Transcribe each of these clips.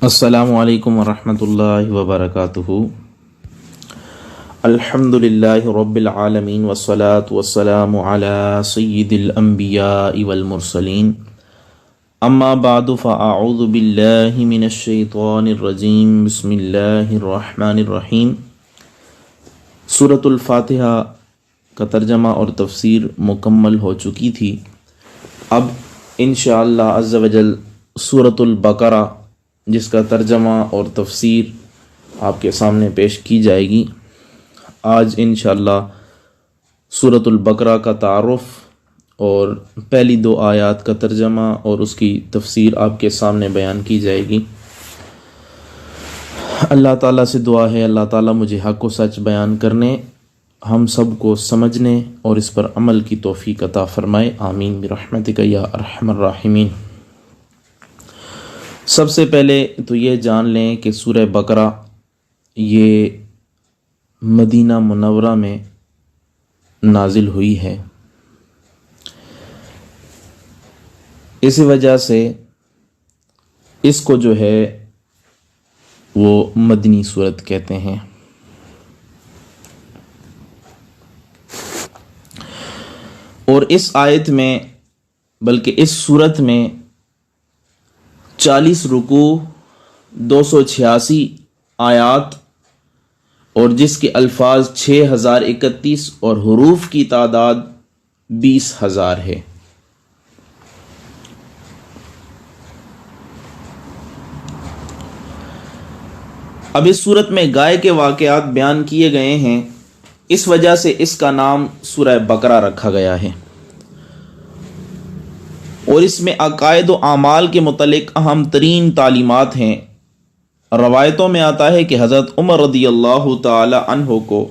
السلام علیکم ورحمۃ اللہ وبرکاتہ۔ الحمد للہ رب العالمین والصلاة والسلام علی سید الانبیاء والمرسلین، اما بعد فاعوذ باللہ من الشیطان الرجیم، بسم اللہ الرحمن الرحیم۔ سورۃ الفاتحہ کا ترجمہ اور تفسیر مکمل ہو چکی تھی۔ اب انشاءاللہ عز وجل سورۃ البقرہ جس کا ترجمہ اور تفسیر آپ کے سامنے پیش کی جائے گی۔ آج انشاءاللہ سورۃ البقرہ کا تعارف اور پہلی 2 آیات کا ترجمہ اور اس کی تفسیر آپ کے سامنے بیان کی جائے گی۔ اللہ تعالیٰ سے دعا ہے اللہ تعالیٰ مجھے حق و سچ بیان کرنے، ہم سب کو سمجھنے اور اس پر عمل کی توفیق عطا فرمائے، آمین برحمتک یا ارحم الراحمین۔ سب سے پہلے تو یہ جان لیں کہ سورہ بقرہ یہ مدینہ منورہ میں نازل ہوئی ہے، اسی وجہ سے اس کو جو ہے وہ مدنی سورت کہتے ہیں۔ اور اس آیت میں بلکہ اس سورت میں 40 رکوع، 286 آیات اور جس کے الفاظ 6031 اور حروف کی تعداد 20,000 ہے۔ اب اس صورت میں گائے کے واقعات بیان کیے گئے ہیں، اس وجہ سے اس کا نام سورہ بقرہ رکھا گیا ہے، اور اس میں عقائد و اعمال کے متعلق اہم ترین تعلیمات ہیں۔ روایتوں میں آتا ہے کہ حضرت عمر رضی اللہ تعالی عنہ کو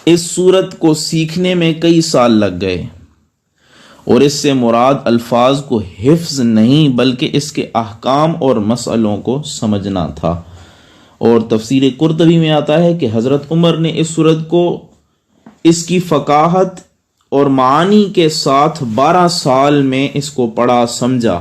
اس سورت کو سیکھنے میں کئی سال لگ گئے، اور اس سے مراد الفاظ کو حفظ نہیں بلکہ اس کے احکام اور مسئلوں کو سمجھنا تھا۔ اور تفسیر قرطبی میں آتا ہے کہ حضرت عمر نے اس سورت کو اس کی فقاہت اور معانی کے ساتھ 12 سال میں اس کو پڑھا سمجھا،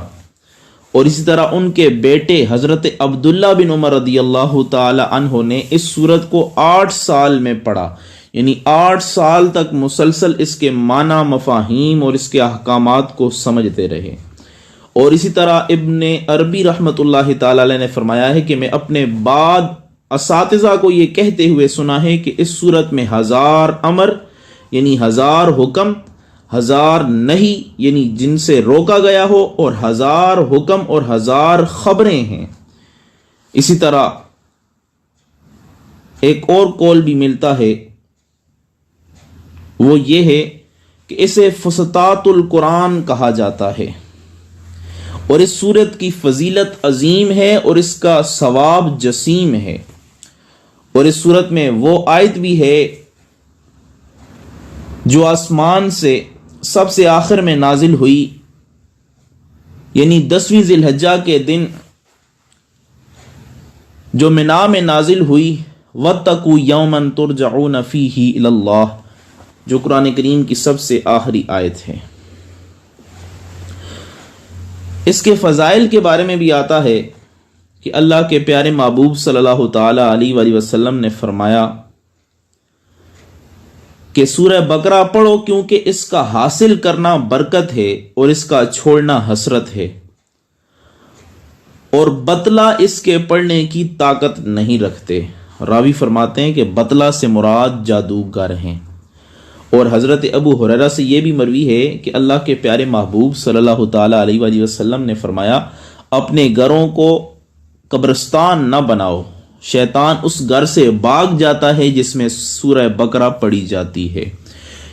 اور اسی طرح ان کے بیٹے حضرت عبداللہ بن عمر رضی اللہ تعالی عنہ نے اس سورت کو 8 سال میں پڑھا، یعنی 8 سال تک مسلسل اس کے معنی، مفاہیم اور اس کے احکامات کو سمجھتے رہے۔ اور اسی طرح ابن عربی رحمۃ اللہ تعالی علیہ نے فرمایا ہے کہ میں اپنے بعد اساتذہ کو یہ کہتے ہوئے سنا ہے کہ اس سورت میں 1000 امر یعنی 1000 حکم، 1000 نہی یعنی جن سے روکا گیا ہو، اور 1000 حکم اور 1000 خبریں ہیں۔ اسی طرح ایک اور قول بھی ملتا ہے، وہ یہ ہے کہ اسے فسطاط القرآن کہا جاتا ہے، اور اس سورت کی فضیلت عظیم ہے اور اس کا ثواب جسیم ہے۔ اور اس سورت میں وہ آیت بھی ہے جو آسمان سے سب سے آخر میں نازل ہوئی، یعنی 10ویں ذی الحجہ کے دن جو منا میں نازل ہوئی، وَاتَّقُوا يَوْمًا تُرْجَعُونَ فِيهِ إِلَى اللَّهِ، جو قرآن کریم کی سب سے آخری آیت ہے۔ اس کے فضائل کے بارے میں بھی آتا ہے کہ اللہ کے پیارے محبوب صلی اللہ تعالی علیہ وآلہ وسلم نے فرمایا کہ سورہ بقرہ پڑھو کیونکہ اس کا حاصل کرنا برکت ہے اور اس کا چھوڑنا حسرت ہے، اور بطلہ اس کے پڑھنے کی طاقت نہیں رکھتے۔ راوی فرماتے ہیں کہ بطلہ سے مراد جادوگر ہیں۔ اور حضرت ابو ہریرہ سے یہ بھی مروی ہے کہ اللہ کے پیارے محبوب صلی اللہ تعالی علیہ وآلہ وسلم نے فرمایا، اپنے گھروں کو قبرستان نہ بناؤ، شیطان اس گھر سے بھاگ جاتا ہے جس میں سورہ بقرہ پڑھی جاتی ہے،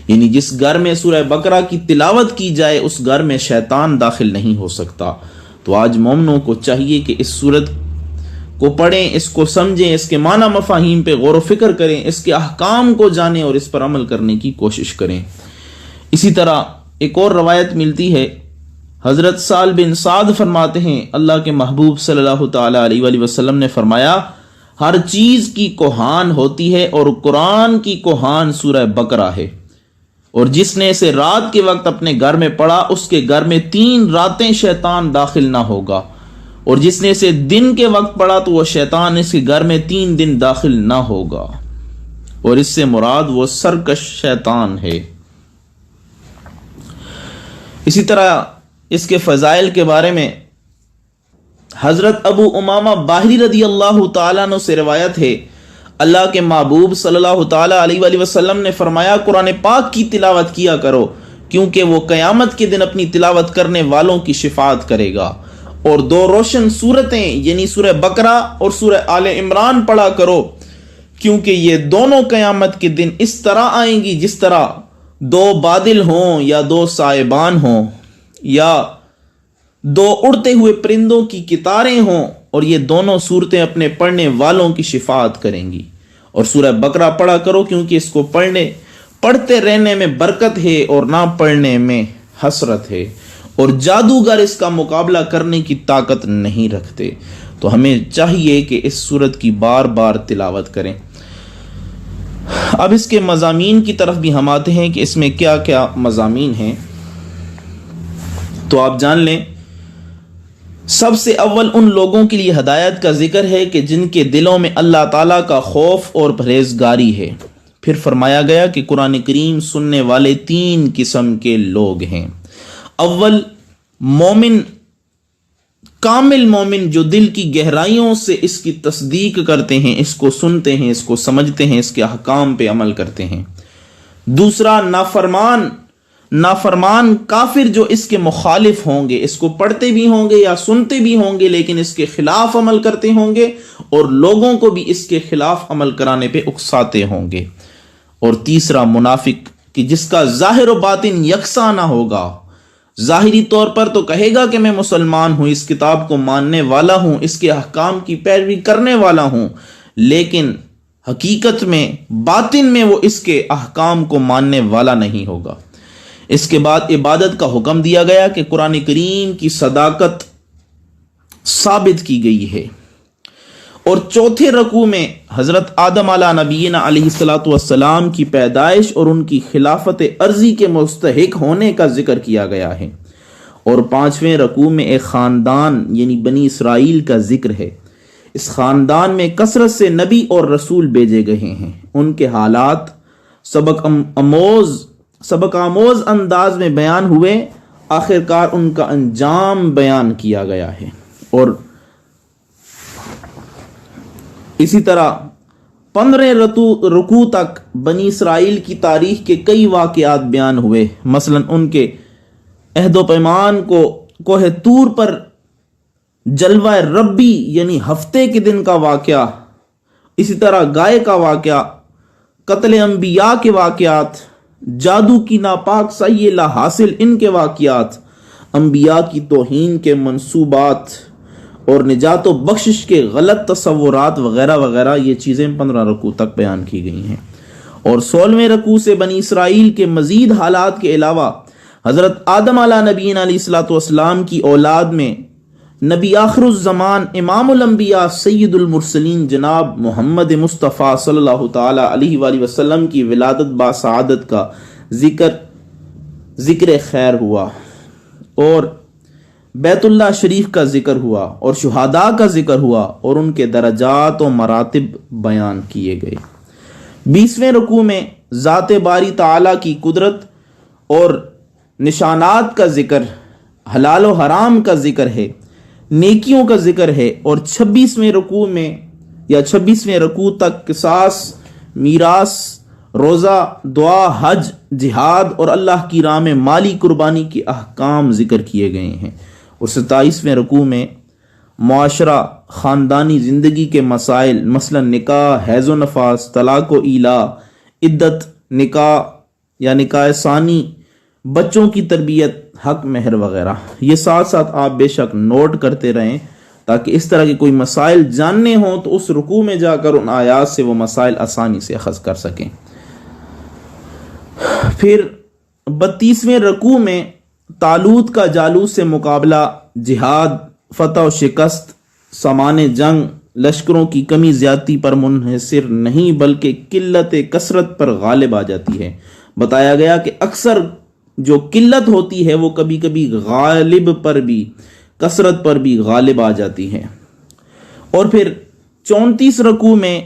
یعنی جس گھر میں سورہ بقرہ کی تلاوت کی جائے اس گھر میں شیطان داخل نہیں ہو سکتا۔ تو آج مومنوں کو چاہیے کہ اس سورت کو پڑھیں، اس کو سمجھیں، اس کے معنی مفاہیم پہ غور و فکر کریں، اس کے احکام کو جانیں اور اس پر عمل کرنے کی کوشش کریں۔ اسی طرح ایک اور روایت ملتی ہے، حضرت سہل بن سعد فرماتے ہیں اللہ کے محبوب صلی اللہ تعالی علیہ وآلہ وسلم نے فرمایا، ہر چیز کی کوہان ہوتی ہے اور قرآن کی کوہان سورہ بقرہ ہے، اور جس نے اسے رات کے وقت اپنے گھر میں پڑھا اس کے گھر میں 3 راتیں شیطان داخل نہ ہوگا، اور جس نے اسے دن کے وقت پڑھا تو وہ شیطان اس کے گھر میں 3 دن داخل نہ ہوگا، اور اس سے مراد وہ سرکش شیطان ہے۔ اسی طرح اس کے فضائل کے بارے میں حضرت ابو امامہ باہلی رضی اللہ تعالیٰ عنہ سے روایت ہے، اللہ کے محبوب صلی اللہ تعالیٰ علیہ وآلہ وسلم نے فرمایا، قرآن پاک کی تلاوت کیا کرو، کیونکہ وہ قیامت کے دن اپنی تلاوت کرنے والوں کی شفاعت کرے گا، اور 2 روشن سورتیں یعنی سورہ بقرہ اور سورہ آل عمران پڑھا کرو، کیونکہ یہ دونوں قیامت کے دن اس طرح آئیں گی جس طرح 2 بادل ہوں یا 2 سائبان ہوں یا 2 اڑتے ہوئے پرندوں کی قطاریں ہوں، اور یہ دونوں صورتیں اپنے پڑھنے والوں کی شفاعت کریں گی۔ اور سورہ بقرہ پڑھا کرو، کیونکہ اس کو پڑھتے رہنے میں برکت ہے اور نہ پڑھنے میں حسرت ہے، اور جادوگر اس کا مقابلہ کرنے کی طاقت نہیں رکھتے۔ تو ہمیں چاہیے کہ اس سورت کی بار بار تلاوت کریں۔ اب اس کے مضامین کی طرف بھی ہم آتے ہیں کہ اس میں کیا کیا مضامین ہیں۔ تو آپ جان لیں، سب سے اول ان لوگوں کے لیے ہدایت کا ذکر ہے کہ جن کے دلوں میں اللہ تعالیٰ کا خوف اور پرہیزگاری ہے۔ پھر فرمایا گیا کہ قرآن کریم سننے والے 3 قسم کے لوگ ہیں۔ اول، مومن، کامل مومن جو دل کی گہرائیوں سے اس کی تصدیق کرتے ہیں، اس کو سنتے ہیں، اس کو سمجھتے ہیں، اس کے احکام پہ عمل کرتے ہیں۔ دوسرا، نافرمان کافر جو اس کے مخالف ہوں گے، اس کو پڑھتے بھی ہوں گے یا سنتے بھی ہوں گے لیکن اس کے خلاف عمل کرتے ہوں گے، اور لوگوں کو بھی اس کے خلاف عمل کرانے پہ اکساتے ہوں گے۔ اور تیسرا، منافق کہ جس کا ظاہر و باطن یکساں نہ ہوگا، ظاہری طور پر تو کہے گا کہ میں مسلمان ہوں، اس کتاب کو ماننے والا ہوں، اس کے احکام کی پیروی کرنے والا ہوں، لیکن حقیقت میں باطن میں وہ اس کے احکام کو ماننے والا نہیں ہوگا۔ اس کے بعد عبادت کا حکم دیا گیا کہ قرآن کریم کی صداقت ثابت کی گئی ہے۔ اور چوتھے رکوع میں حضرت آدم علیہ نبینا علیہ الصلوۃ والسلام کی پیدائش اور ان کی خلافت ارضی کے مستحق ہونے کا ذکر کیا گیا ہے۔ اور 5ویں رکوع میں ایک خاندان یعنی بنی اسرائیل کا ذکر ہے۔ اس خاندان میں کثرت سے نبی اور رسول بھیجے گئے ہیں، ان کے حالات سبق آموز انداز میں بیان ہوئے، آخرکار ان کا انجام بیان کیا گیا ہے۔ اور اسی طرح 15 رکوع تک بنی اسرائیل کی تاریخ کے کئی واقعات بیان ہوئے، مثلا ان کے عہد و پیمان کو کوہ طور پر جلوہ ربی یعنی ہفتے کے دن کا واقعہ، اسی طرح گائے کا واقعہ، قتل انبیاء کے واقعات، جادو کی ناپاک سعی حاصل ان کے واقعات، انبیاء کی توہین کے منصوبات اور نجات و بخشش کے غلط تصورات وغیرہ وغیرہ، یہ چیزیں 15 رکوع تک بیان کی گئی ہیں۔ اور 16ویں رکوع سے بنی اسرائیل کے مزید حالات کے علاوہ حضرت آدم علیہ نبینا علیہ الصلوۃ والسلام کی اولاد میں نبی آخر الزمان امام الانبیاء سید المرسلین جناب محمد مصطفیٰ صلی اللہ تعالی علیہ وآلہ وسلم کی ولادت باسعادت کا ذکر خیر ہوا، اور بیت اللہ شریف کا ذکر ہوا، اور شہداء کا ذکر ہوا، اور ان کے درجات و مراتب بیان کیے گئے۔ 20ویں رکوع میں ذات باری تعالی کی قدرت اور نشانات کا ذکر، حلال و حرام کا ذکر ہے، نیکیوں کا ذکر ہے۔ اور 26ویں رکوع میں یا 26ویں رکوع تک قصاص، میراث، روزہ، دعا، حج، جہاد اور اللہ کی راہ میں مالی قربانی کے احکام ذکر کیے گئے ہیں۔ اور 27ویں رکوع میں معاشرہ، خاندانی زندگی کے مسائل، مثلا نکاح، حیض و نفاس، طلاق و ایلا، عدت، نکاح یا نکاح ثانی، بچوں کی تربیت، حق مہر وغیرہ، یہ ساتھ ساتھ آپ بے شک نوٹ کرتے رہیں تاکہ اس طرح کے کوئی مسائل جاننے ہوں تو اس رکوع میں جا کر ان آیات سے وہ مسائل آسانی سے اخذ کر سکیں۔ پھر 32ویں رکوع میں طالوت کا جالوت سے مقابلہ، جہاد، فتح و شکست، سامان جنگ، لشکروں کی کمی زیادتی پر منحصر نہیں بلکہ قلت کثرت پر غالب آ جاتی ہے۔ بتایا گیا کہ اکثر جو قلت ہوتی ہے وہ کبھی کبھی غالب پر بھی کثرت پر بھی غالب آ جاتی ہے۔ اور پھر 34 رکوع میں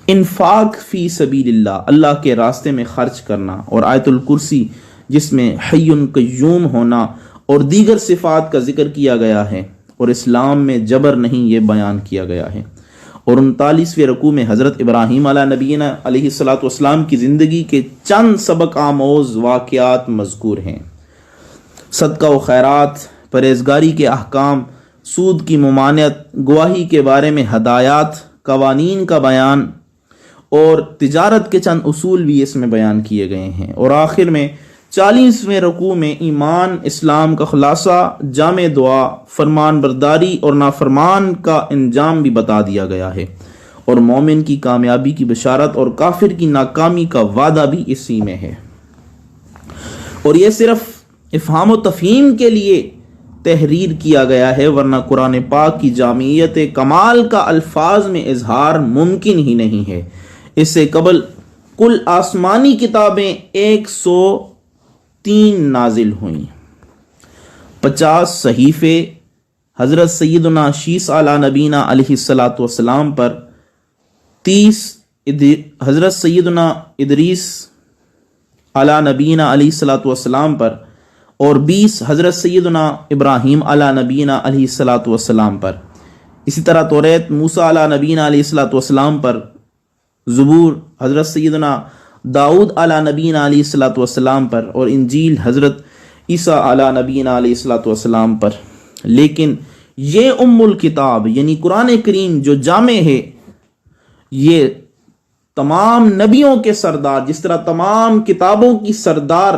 انفاق فی سبیل اللہ، اللہ کے راستے میں خرچ کرنا، اور آیت الکرسی جس میں حی قیوم ہونا اور دیگر صفات کا ذکر کیا گیا ہے، اور اسلام میں جبر نہیں یہ بیان کیا گیا ہے۔ اور 39ویں رکوع میں حضرت ابراہیم علیہ نبینا علیہ الصلوۃ والسلام کی زندگی کے چند سبق آموز واقعات مذکور ہیں۔ صدقہ و خیرات، پرہیزگاری کے احکام، سود کی ممانعت، گواہی کے بارے میں ہدایات، قوانین کا بیان اور تجارت کے چند اصول بھی اس میں بیان کیے گئے ہیں۔ اور آخر میں 40ویں رکوع میں ایمان اسلام کا خلاصہ، جامع دعا، فرمان برداری اور نافرمان کا انجام بھی بتا دیا گیا ہے، اور مومن کی کامیابی کی بشارت اور کافر کی ناکامی کا وعدہ بھی اسی میں ہے۔ اور یہ صرف افہام و تفہیم کے لیے تحریر کیا گیا ہے، ورنہ قرآن پاک کی جامعیت کمال کا الفاظ میں اظہار ممکن ہی نہیں ہے۔ اس سے قبل کل آسمانی کتابیں 103 نازل ہوئیں، 50 صحیفے حضرت سیدنا شیس علی نبینا علیہ الصلاۃ والسلام پر، 30 حضرت سیدنا ادریس علی نبینا علیہ الصلاۃ والسلام پر، اور 20 حضرت سیدنا ابراہیم علی نبینا علیہ الصلاۃ والسلام پر۔ اسی طرح توریت موسیٰ علی نبینا علیہ الصلاۃ والسلام پر، زبور حضرت سیدنا داؤد علی نبینا علیہ الصلاۃ والسلام پر، اور انجیل حضرت عیسیٰ علی نبینا علیہ الصلاۃ والسلام پر۔ لیکن یہ الکتاب یعنی قرآن کریم جو جامع ہے، یہ تمام نبیوں کے سردار، جس طرح تمام کتابوں کی سردار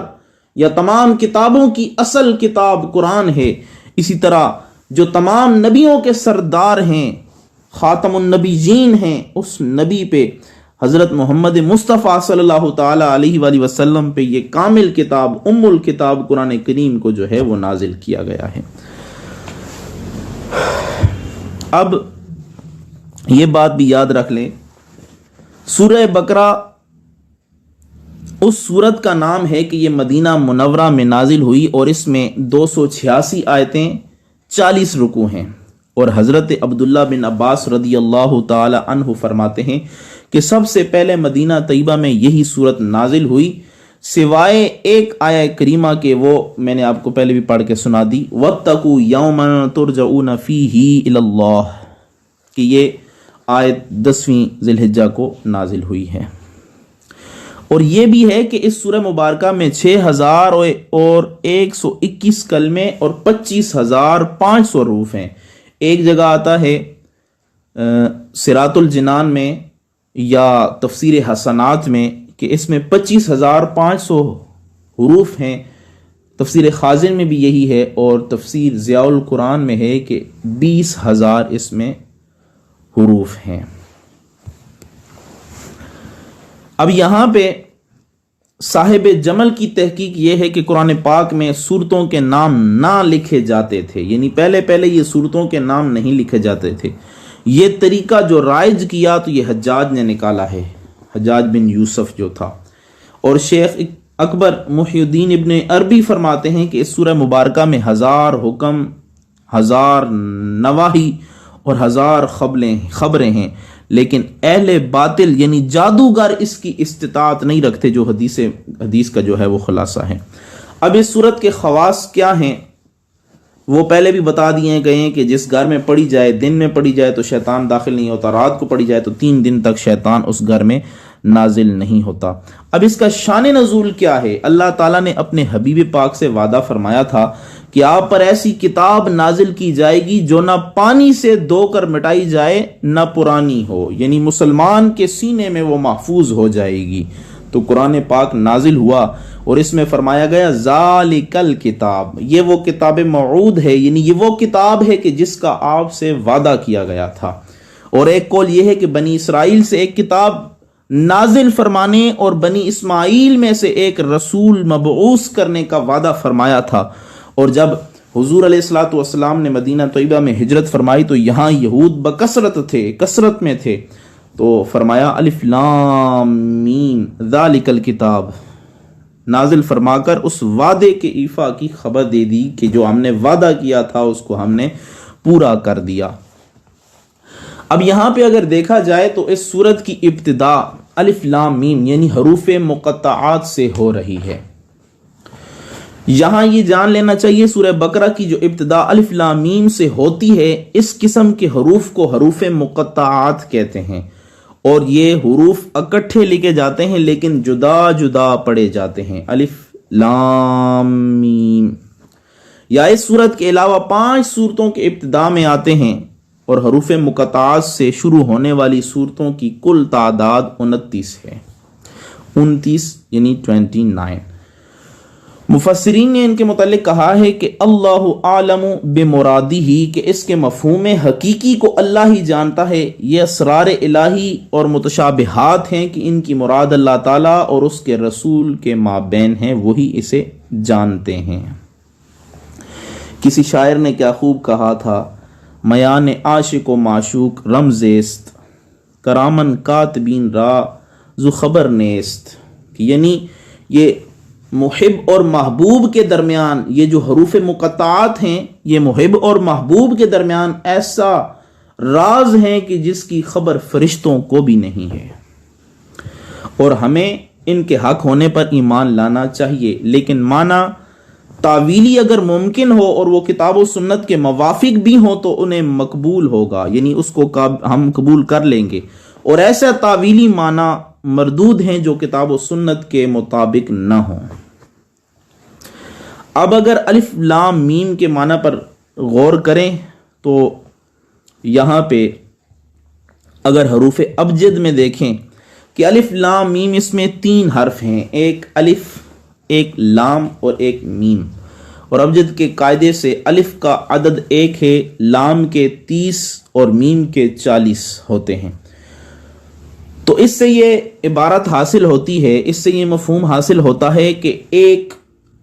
یا تمام کتابوں کی اصل کتاب قرآن ہے، اسی طرح جو تمام نبیوں کے سردار ہیں، خاتم النبیین ہیں، اس نبی پہ حضرت محمد مصطفیٰ صلی اللہ تعالیٰ علیہ وآلہ وسلم پہ یہ کامل کتاب الکتاب قرآن کریم کو جو ہے وہ نازل کیا گیا ہے۔ اب یہ بات بھی یاد رکھ لیں، سورہ بقرہ اس سورت کا نام ہے کہ یہ مدینہ منورہ میں نازل ہوئی، اور اس میں 286 آیتیں، 40 رکوع ہیں۔ اور حضرت عبداللہ بن عباس رضی اللہ تعالی عنہ فرماتے ہیں کہ سب سے پہلے مدینہ طیبہ میں یہی سورت نازل ہوئی، سوائے ایک آیہ کریمہ کے، وہ میں نے آپ کو پہلے بھی پڑھ کے سنا دی، وَاتَّقُوا يَوْمًا تُرْجَعُونَ فِيهِ إِلَى اللَّهِ، کہ یہ آیت 10ویں ذی الحجہ کو نازل ہوئی ہے۔ اور یہ بھی ہے کہ اس سورہ مبارکہ میں 6021 کلمے اور 25,500 حروف ہیں۔ ایک جگہ آتا ہے صراط الجنان میں یا تفسیر حسنات میں کہ اس میں 25,500 حروف ہیں، تفسیر خازن میں بھی یہی ہے، اور تفسیر ضیاء القرآن میں ہے کہ 20,000 اس میں حروف ہیں۔ اب یہاں پہ صاحب جمل کی تحقیق یہ ہے کہ قرآن پاک میں سورتوں کے نام نہ لکھے جاتے تھے، یعنی پہلے یہ سورتوں کے نام نہیں لکھے جاتے تھے۔ یہ طریقہ جو رائج کیا تو یہ حجاج نے نکالا ہے، حجاج بن یوسف جو تھا۔ اور شیخ اکبر محی الدین ابن عربی فرماتے ہیں کہ اس سورہ مبارکہ میں 1000 حکم، 1000 نواہی اور 1000 خبریں ہیں، لیکن اہل باطل یعنی جادوگر اس کی استطاعت نہیں رکھتے، جو حدیث کا جو ہے وہ خلاصہ ہے۔ اب اس صورت کے خواص کیا ہیں وہ پہلے بھی بتا دیے گئے ہیں کہ جس گھر میں پڑھی جائے، دن میں پڑھی جائے تو شیطان داخل نہیں ہوتا، رات کو پڑھی جائے تو 3 دن تک شیطان اس گھر میں نازل نہیں ہوتا۔ اب اس کا شان نزول کیا ہے؟ اللہ تعالیٰ نے اپنے حبیب پاک سے وعدہ فرمایا تھا کہ آپ پر ایسی کتاب نازل کی جائے گی جو نہ پانی سے دھو کر مٹائی جائے نہ پرانی ہو، یعنی مسلمان کے سینے میں وہ محفوظ ہو جائے گی۔ تو قرآن پاک نازل ہوا اور اس میں فرمایا گیا ذالک الکتاب، یہ وہ کتاب موعود ہے، یعنی یہ وہ کتاب ہے کہ جس کا آپ سے وعدہ کیا گیا تھا۔ اور ایک قول یہ ہے کہ بنی اسرائیل سے ایک کتاب نازل فرمانے اور بنی اسماعیل میں سے ایک رسول مبعوث کرنے کا وعدہ فرمایا تھا۔ اور جب حضور علیہ الصلوۃ والسلام نے مدینہ طیبہ میں ہجرت فرمائی تو یہاں یہود کثرت میں تھے، تو فرمایا الف لام میم ذالک الکتاب، نازل فرما کر اس وعدے کے ایفا کی خبر دے دی کہ جو ہم نے وعدہ کیا تھا اس کو ہم نے پورا کر دیا۔ اب یہاں پہ اگر دیکھا جائے تو اس سورت کی ابتدا الف لام میم یعنی حروف مقطعات سے ہو رہی ہے۔ یہاں یہ جان لینا چاہیے سورہ بقرہ کی جو ابتدا الف لام میم سے ہوتی ہے، اس قسم کے حروف کو حروف مقطعات کہتے ہیں، اور یہ حروف اکٹھے لکھے جاتے ہیں لیکن جدا جدا پڑھے جاتے ہیں۔ الف لام میم یا اس سورت کے علاوہ 5 سورتوں کے ابتدا میں آتے ہیں، اور حروف مقطعات سے شروع ہونے والی سورتوں کی کل تعداد 29 ہے، 29 یعنی 29۔ مفسرین نے ان کے متعلق کہا ہے کہ اللہ عالم بمرادہ، کہ اس کے مفہوم حقیقی کو اللہ ہی جانتا ہے۔ یہ اسرار الہی اور متشابہات ہیں کہ ان کی مراد اللہ تعالیٰ اور اس کے رسول کے مابین ہیں، وہی اسے جانتے ہیں۔ کسی شاعر نے کیا خوب کہا تھا، میان عاشق و معشوق رمزیست، کرامن کاتبین را ذو خبر نیست، یعنی یہ محب اور محبوب کے درمیان یہ جو حروف مقطعات ہیں، یہ محب اور محبوب کے درمیان ایسا راز ہیں کہ جس کی خبر فرشتوں کو بھی نہیں ہے، اور ہمیں ان کے حق ہونے پر ایمان لانا چاہیے، لیکن معنی تعویلی اگر ممکن ہو اور وہ کتاب و سنت کے موافق بھی ہوں تو انہیں مقبول ہوگا، یعنی اس کو ہم قبول کر لیں گے، اور ایسا تعویلی معنی مردود ہیں جو کتاب و سنت کے مطابق نہ ہوں۔ اب اگر الف لام میم کے معنی پر غور کریں تو یہاں پہ اگر حروف ابجد میں دیکھیں کہ الف لام میم، اس میں 3 حرف ہیں، ایک الف، ایک لام اور ایک میم، اور ابجد کے قاعدے سے الف کا عدد 1 ہے، لام کے 30 اور میم کے 40 ہوتے ہیں۔ تو اس سے یہ عبارت حاصل ہوتی ہے، اس سے یہ مفہوم حاصل ہوتا ہے کہ ایک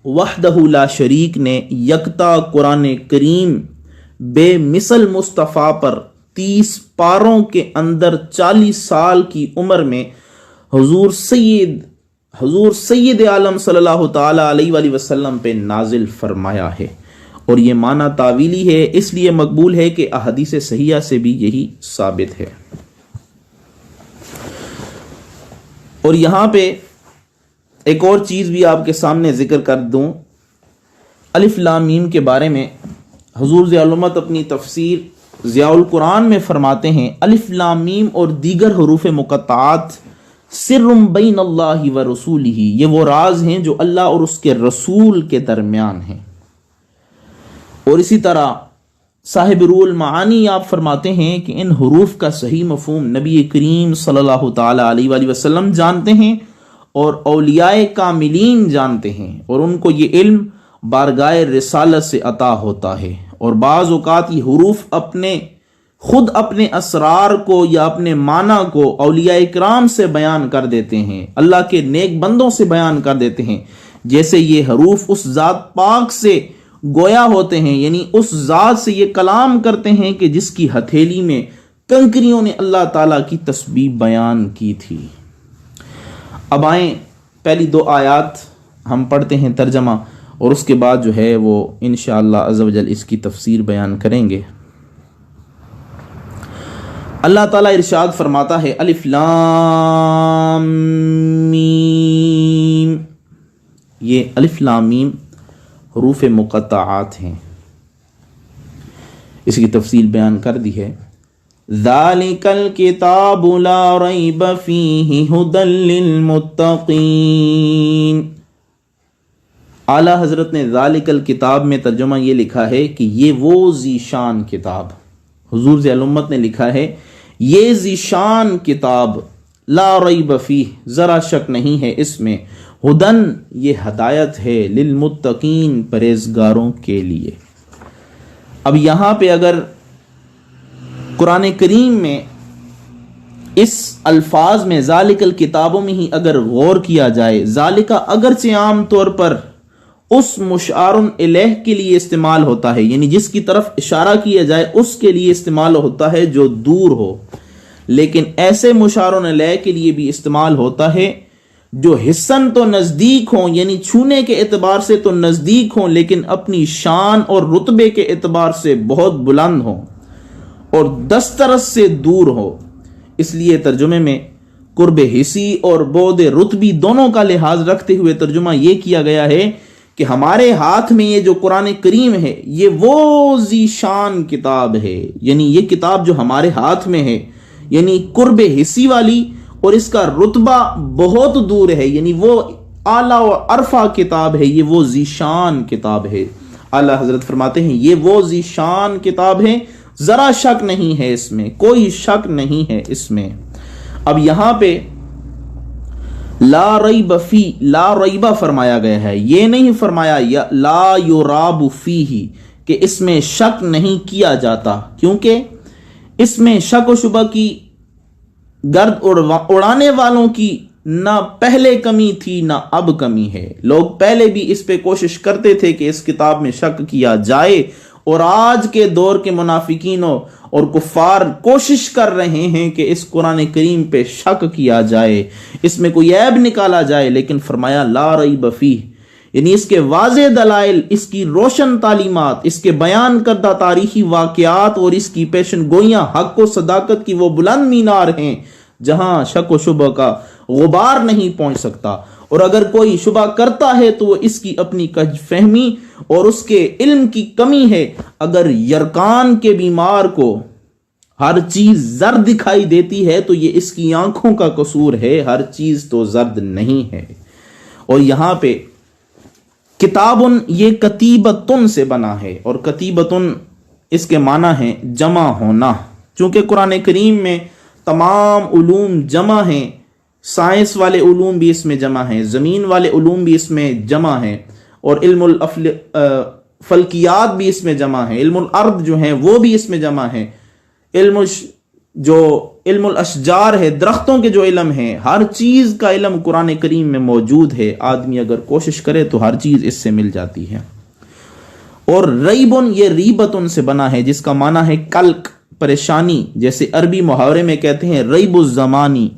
وحدہ لا شریک نے یکتا قرآن کریم بے مثل مصطفیٰ پر 30 پاروں کے اندر 40 سال کی عمر میں حضور سید عالم صلی اللہ تعالی علیہ وآلہ وسلم پہ نازل فرمایا ہے، اور یہ معنی تعویلی ہے، اس لیے مقبول ہے کہ احادیث صحیحہ سے بھی یہی ثابت ہے۔ اور یہاں پہ ایک اور چیز بھی آپ کے سامنے ذکر کر دوں، الف لام میم کے بارے میں حضور ضیاء الامت اپنی تفسیر ضیاء القرآن میں فرماتے ہیں، الف لام میم اور دیگر حروف مقطعات سر بین اللہ و رسولہ، یہ وہ راز ہیں جو اللہ اور اس کے رسول کے درمیان ہیں۔ اور اسی طرح صاحب روح المعانی آپ فرماتے ہیں کہ ان حروف کا صحیح مفہوم نبی کریم صلی اللہ تعالی علیہ وآلہ وسلم جانتے ہیں اور اولیاء کاملین جانتے ہیں، اور ان کو یہ علم بارگاہ رسالت سے عطا ہوتا ہے، اور بعض اوقات یہ حروف خود اپنے اسرار کو یا اپنے معنی کو اولیاء اکرام سے بیان کر دیتے ہیں، اللہ کے نیک بندوں سے بیان کر دیتے ہیں، جیسے یہ حروف اس ذات پاک سے گویا ہوتے ہیں، یعنی اس ذات سے یہ کلام کرتے ہیں کہ جس کی ہتھیلی میں کنکریوں نے اللہ تعالیٰ کی تسبیح بیان کی تھی۔ اب آئیں پہلی 2 آیات ہم پڑھتے ہیں ترجمہ، اور اس کے بعد جو ہے وہ انشاءاللہ عز و جل اس کی تفسیر بیان کریں گے۔ اللہ تعالیٰ ارشاد فرماتا ہے، الف لام میم، یہ الف لام میم حروف مقطعات ہیں، اس کی تفصیل بیان کر دی ہے۔ ذالک الکتاب لا ریب فیہ ھدی للمتقین، اعلیٰ حضرت نے ذالک الکتاب میں ترجمہ یہ لکھا ہے کہ یہ وہ ذیشان کتاب، حضور ضیاء الامت نے لکھا ہے یہ ذیشان کتاب، لا ریب فیہ، ذرا شک نہیں ہے اس میں، ہدن یہ ہدایت ہے، للمتقین پرہیزگاروں کے لیے۔ اب یہاں پہ اگر قرآن کریم میں اس الفاظ میں ذالک الکتابوں میں ہی اگر غور کیا جائے، ذالکہ اگرچہ عام طور پر اس مشار الیہ کے لیے استعمال ہوتا ہے، یعنی جس کی طرف اشارہ کیا جائے اس کے لیے استعمال ہوتا ہے جو دور ہو، لیکن ایسے مشار الیہ کے لیے بھی استعمال ہوتا ہے جو حسن تو نزدیک ہوں، یعنی چھونے کے اعتبار سے تو نزدیک ہوں، لیکن اپنی شان اور رتبے کے اعتبار سے بہت بلند ہوں اور دسترس سے دور ہو۔ اس لیے ترجمے میں قرب حسی اور بعد رتبی دونوں کا لحاظ رکھتے ہوئے ترجمہ یہ کیا گیا ہے کہ ہمارے ہاتھ میں یہ جو قرآن کریم ہے یہ وہ ذی شان کتاب ہے، یعنی یہ کتاب جو ہمارے ہاتھ میں ہے یعنی قرب حسی والی، اور اس کا رتبہ بہت دور ہے، یعنی وہ اعلیٰ و عرفہ کتاب ہے، یہ وہ ذی شان کتاب ہے۔ اعلیٰ حضرت فرماتے ہیں یہ وہ ذی شان کتاب ہے، ذرا شک نہیں ہے اس میں، کوئی شک نہیں ہے اس میں۔ اب یہاں پہ لا ریب فی، لا ریبہ فرمایا گیا ہے، یہ نہیں فرمایا لا یراب فیہ کہ اس میں شک نہیں کیا جاتا، کیونکہ اس میں شک و شبہ کی گرد اڑانے والوں کی نہ پہلے کمی تھی نہ اب کمی ہے۔ لوگ پہلے بھی اس پہ کوشش کرتے تھے کہ اس کتاب میں شک کیا جائے، اور آج کے دور کے منافقینوں اور کفار کوشش کر رہے ہیں کہ اس قرآن کریم پہ شک کیا جائے، اس میں کوئی عیب نکالا جائے، لیکن فرمایا لا ریب فیہ، یعنی اس کے واضح دلائل، اس کی روشن تعلیمات، اس کے بیان کردہ تاریخی واقعات اور اس کی پیشن گوئیاں حق و صداقت کی وہ بلند مینار ہیں جہاں شک و شبہ کا غبار نہیں پہنچ سکتا، اور اگر کوئی شبہ کرتا ہے تو وہ اس کی اپنی کج فہمی اور اس کے علم کی کمی ہے۔ اگر یرکان کے بیمار کو ہر چیز زرد دکھائی دیتی ہے تو یہ اس کی آنکھوں کا قصور ہے، ہر چیز تو زرد نہیں ہے۔ اور یہاں پہ کتابن یہ کتیبتن سے بنا ہے، اور کتیبتن اس کے معنی ہے جمع ہونا، چونکہ قرآن کریم میں تمام علوم جمع ہیں، سائنس والے علوم بھی اس میں جمع ہیں، زمین والے علوم بھی اس میں جمع ہیں، اور علم فلکیات بھی اس میں جمع ہیں، علم الارض جو ہیں وہ بھی اس میں جمع ہیں، علم الاشجار ہے، درختوں کے جو علم ہیں، ہر چیز کا علم قرآن کریم میں موجود ہے، آدمی اگر کوشش کرے تو ہر چیز اس سے مل جاتی ہے۔ اور ریبن یہ ریبتن سے بنا ہے، جس کا معنی ہے کلک، پریشانی، جیسے عربی محاورے میں کہتے ہیں ریب الزمانی،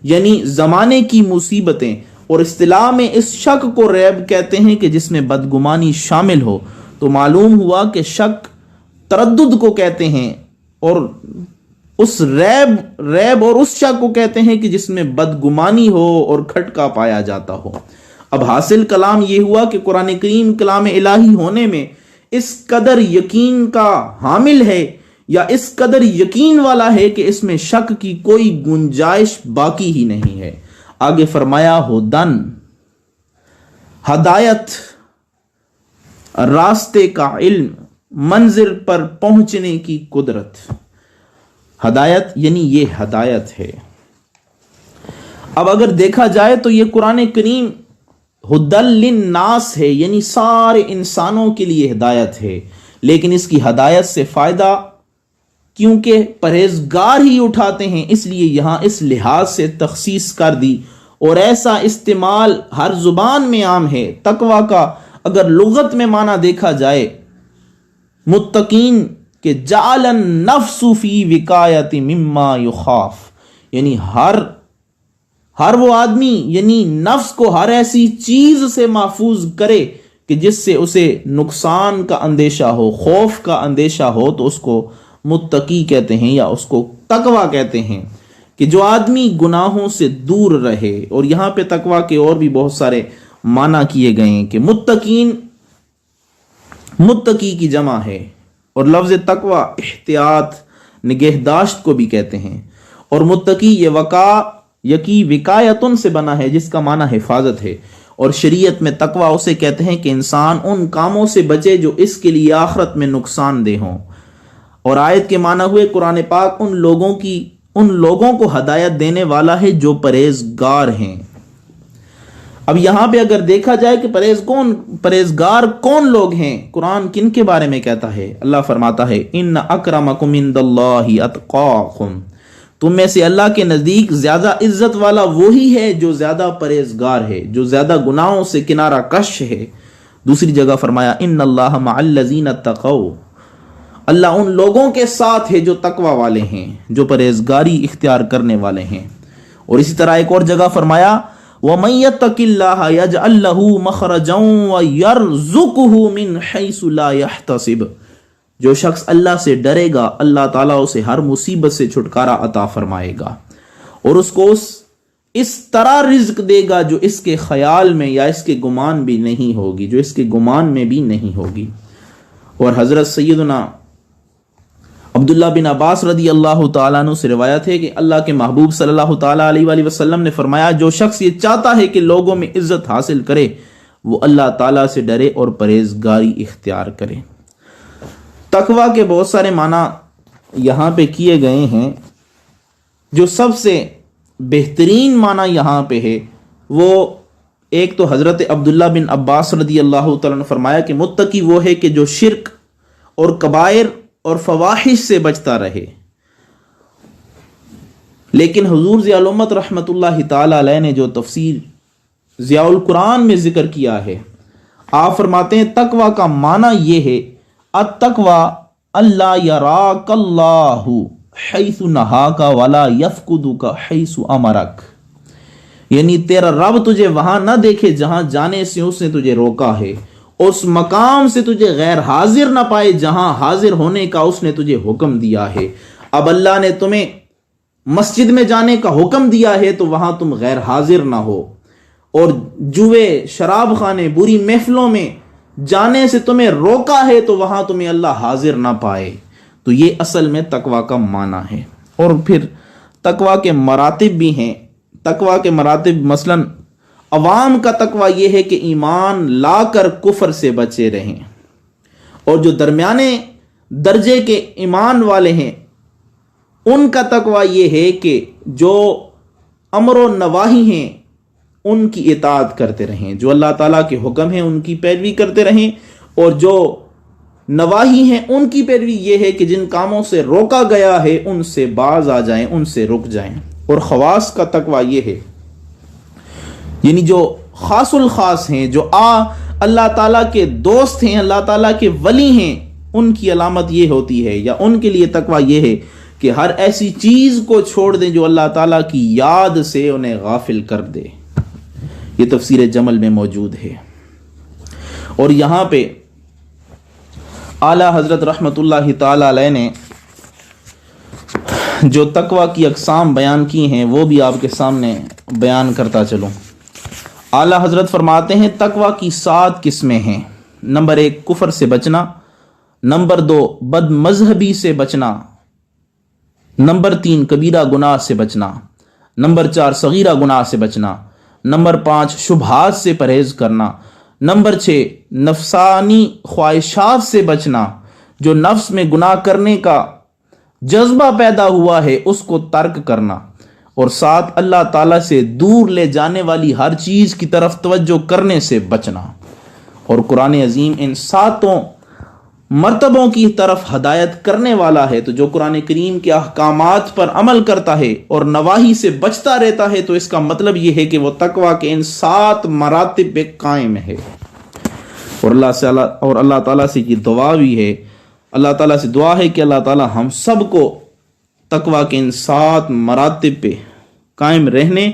یعنی زمانے کی مصیبتیں، اور اصطلاح میں اس شک کو ریب کہتے ہیں کہ جس میں بدگمانی شامل ہو۔ تو معلوم ہوا کہ شک تردد کو کہتے ہیں، اور اس ریب اور اس شک کو کہتے ہیں کہ جس میں بدگمانی ہو اور کھٹکا پایا جاتا ہو۔ اب حاصل کلام یہ ہوا کہ قرآن کریم کلام الہی ہونے میں اس قدر یقین کا حامل ہے، یا اس قدر یقین والا ہے کہ اس میں شک کی کوئی گنجائش باقی ہی نہیں ہے۔ آگے فرمایا ہدن، ہدایت، راستے کا علم، منزل پر پہنچنے کی قدرت۔ ہدایت یعنی یہ ہدایت ہے۔ اب اگر دیکھا جائے تو یہ قرآن کریم ہدل للناس ہے، یعنی سارے انسانوں کے لیے ہدایت ہے، لیکن اس کی ہدایت سے فائدہ کیونکہ پرہیزگار ہی اٹھاتے ہیں، اس لیے یہاں اس لحاظ سے تخصیص کر دی، اور ایسا استعمال ہر زبان میں عام ہے۔ تقوی کا اگر لغت میں معنی دیکھا جائے متقین کہ جعل النفس فی وقایت مما یخاف، یعنی ہر وہ آدمی یعنی نفس کو ہر ایسی چیز سے محفوظ کرے کہ جس سے اسے نقصان کا اندیشہ ہو، خوف کا اندیشہ ہو، تو اس کو متقی کہتے ہیں یا اس کو تقوی کہتے ہیں، کہ جو آدمی گناہوں سے دور رہے۔ اور یہاں پہ تقوی کے اور بھی بہت سارے معنی کیے گئے ہیں کہ متقی کی جمع ہے، اور لفظ تقوی احتیاط، نگہداشت کو بھی کہتے ہیں، اور متقی یہ وقایتن سے بنا ہے، جس کا معنی حفاظت ہے، اور شریعت میں تقوی اسے کہتے ہیں کہ انسان ان کاموں سے بچے جو اس کے لیے آخرت میں نقصان دہ ہوں۔ اور آیت کے معنی ہوئے قرآن پاک ان لوگوں کو ہدایت دینے والا ہے جو پرہیزگار ہیں۔ اب یہاں پہ اگر دیکھا جائے کہ پرہیزگار کون لوگ ہیں، قرآن کن کے بارے میں کہتا ہے؟ اللہ فرماتا ہے ان اکرمکم عند اللہ اتقاکم، تم میں سے اللہ کے نزدیک زیادہ عزت والا وہی ہے جو زیادہ پرہیزگار ہے، جو زیادہ گناہوں سے کنارہ کش ہے۔ دوسری جگہ فرمایا ان اللہ مع الذین اتقوا، اللہ ان لوگوں کے ساتھ ہے جو تقوی والے ہیں، جو پرہیزگاری اختیار کرنے والے ہیں۔ اور اسی طرح ایک اور جگہ فرمایا وَمَن يَتَّقِ اللَّهَ يَجْعَل لَّهُ مَخْرَجًا وَيَرْزُقْهُ مِنْ حَيْثُ لَا يَحْتَسِبُ، جو شخص اللہ سے ڈرے گا اللہ تعالیٰ اسے ہر مصیبت سے چھٹکارا عطا فرمائے گا اور اس کو اس طرح رزق دے گا جو اس کے خیال میں یا اس کے گمان بھی نہیں ہوگی، جو اس کے گمان میں بھی نہیں ہوگی۔ اور حضرت سیدنا عبداللہ بن عباس رضی اللہ تعالیٰ عنہ سے روایت ہے کہ اللہ کے محبوب صلی اللہ تعالیٰ علیہ وآلہ وسلم نے فرمایا، جو شخص یہ چاہتا ہے کہ لوگوں میں عزت حاصل کرے وہ اللہ تعالیٰ سے ڈرے اور پرہیزگاری اختیار کرے۔ تقویٰ کے بہت سارے معنی یہاں پہ کیے گئے ہیں، جو سب سے بہترین معنی یہاں پہ ہے وہ ایک تو حضرت عبداللہ بن عباس رضی اللہ تعالیٰ نے فرمایا کہ متقی وہ ہے کہ جو شرک اور کبائر اور فواحش سے بچتا رہے۔ لیکن حضور ضیاء الامت رحمۃ اللہ تعالی علیہ نے جو تفسیر ضیاء القرآن میں ذکر کیا ہے، آپ فرماتے ہیں تقوی کا معنی یہ ہے، التقوی اللہ یراک اللہ حیث نہاک ولا یفقدک حیث امرک، یعنی تیرا رب تجھے وہاں نہ دیکھے جہاں جانے سے اس نے تجھے روکا ہے، اس مقام سے تجھے غیر حاضر نہ پائے جہاں حاضر ہونے کا اس نے تجھے حکم دیا ہے۔ اب اللہ نے تمہیں مسجد میں جانے کا حکم دیا ہے تو وہاں تم غیر حاضر نہ ہو، اور جوئے شراب خانے بری محفلوں میں جانے سے تمہیں روکا ہے تو وہاں تمہیں اللہ حاضر نہ پائے۔ تو یہ اصل میں تقوی کا معنی ہے۔ اور پھر تقوی کے مراتب بھی ہیں۔ تقوی کے مراتب مثلاً عوام کا تقوی یہ ہے کہ ایمان لا کر کفر سے بچے رہیں، اور جو درمیانے درجے کے ایمان والے ہیں ان کا تقوی یہ ہے کہ جو امر و نواہی ہیں ان کی اطاعت کرتے رہیں، جو اللہ تعالیٰ کے حکم ہیں ان کی پیروی کرتے رہیں، اور جو نواہی ہیں ان کی پیروی یہ ہے کہ جن کاموں سے روکا گیا ہے ان سے باز آ جائیں، ان سے رک جائیں۔ اور خواص کا تقوی یہ ہے، یعنی جو خاص الخاص ہیں، جو اللہ تعالیٰ کے دوست ہیں، اللہ تعالیٰ کے ولی ہیں، ان کی علامت یہ ہوتی ہے یا ان کے لیے تقوی یہ ہے کہ ہر ایسی چیز کو چھوڑ دیں جو اللہ تعالیٰ کی یاد سے انہیں غافل کر دے۔ یہ تفسیر جمل میں موجود ہے۔ اور یہاں پہ اعلیٰ حضرت رحمۃ اللہ تعالی علیہ نے جو تقوی کی اقسام بیان کی ہیں وہ بھی آپ کے سامنے بیان کرتا چلوں۔ اعلیٰ حضرت فرماتے ہیں تقوی کی 7 قسمیں ہیں۔ نمبر 1 کفر سے بچنا، نمبر 2 بد مذہبی سے بچنا، نمبر 3 کبیرہ گناہ سے بچنا، نمبر 4 صغیرہ گناہ سے بچنا، نمبر 5 شبہات سے پرہیز کرنا، نمبر 6 نفسانی خواہشات سے بچنا، جو نفس میں گناہ کرنے کا جذبہ پیدا ہوا ہے اس کو ترک کرنا، اور 7 اللہ تعالیٰ سے دور لے جانے والی ہر چیز کی طرف توجہ کرنے سے بچنا۔ اور قرآن عظیم ان 7 مرتبوں کی طرف ہدایت کرنے والا ہے، تو جو قرآن کریم کے احکامات پر عمل کرتا ہے اور نواہی سے بچتا رہتا ہے تو اس کا مطلب یہ ہے کہ وہ تقوی کے ان 7 مراتب پہ قائم ہے۔ اور اللہ تعالیٰ سے کی دعا بھی ہے، اللہ تعالیٰ سے دعا ہے کہ اللہ تعالیٰ ہم سب کو تقوی کے ان 7 مراتب پہ قائم رہنے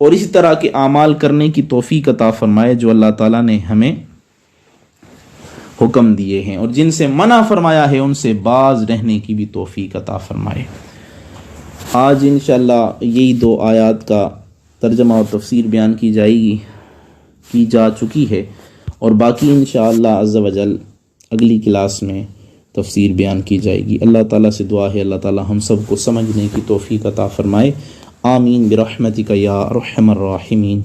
اور اسی طرح کے اعمال کرنے کی توفیق عطا فرمائے جو اللہ تعالیٰ نے ہمیں حکم دیے ہیں، اور جن سے منع فرمایا ہے ان سے باز رہنے کی بھی توفیق عطا فرمائے۔ آج انشاءاللہ یہی 2 آیات کا ترجمہ اور تفسیر بیان کی جا چکی ہے، اور باقی انشاءاللہ عز و جل اگلی کلاس میں تفسیر بیان کی جائے گی۔ اللہ تعالیٰ سے دعا ہے اللہ تعالیٰ ہم سب کو سمجھنے کی توفیق عطا فرمائے۔ آمین برحمتک یا ارحم الراحمین۔